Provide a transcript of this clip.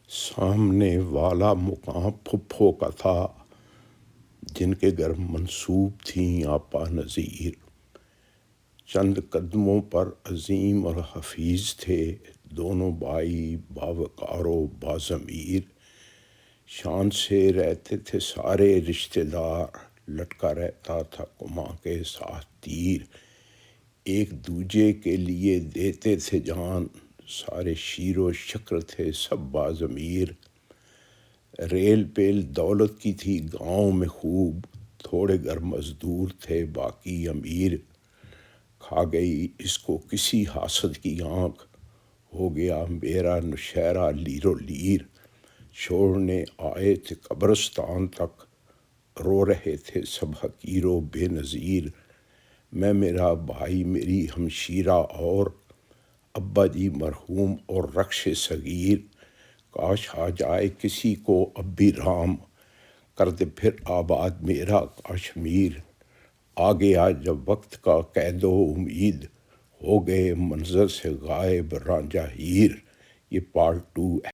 سامنے والا مقام پھپھو کا تھا، جن کے گھر منسوب تھیں آپا نذیر۔ چند قدموں پر عظیم اور حفیظ تھے دونوں بھائی، باوقار و باضمیر۔ شان سے رہتے تھے سارے رشتہ دار، لٹکا رہتا تھا کماں کے ساتھ تیر۔ ایک دوجے کے لیے دیتے تھے جان، سارے شیر و شکر تھے سب باضمیر۔ ریل پیل دولت کی تھی گاؤں میں خوب، تھوڑے گھر مزدور تھے باقی امیر۔ کھا گئی اس کو کسی حاسد کی آنکھ، ہو گیا میرا نوشہرہ لیر و لیر۔ چھوڑنے آئے تھے قبرستان تک، رو رہے تھے سب حقیر و بے نظیر۔ میں، میرا بھائی، میری ہمشیرہ اور ابا جی مرحوم اور رخش صغیر۔ کاش آ جائے کسی کو اب بھی رام، کر دے پھر آباد میرا کشمیر۔ آ گیا جب وقت کا قید و امید، ہو گئے منظر سے غائب رانجھا ہیر۔ یہ پارٹ 2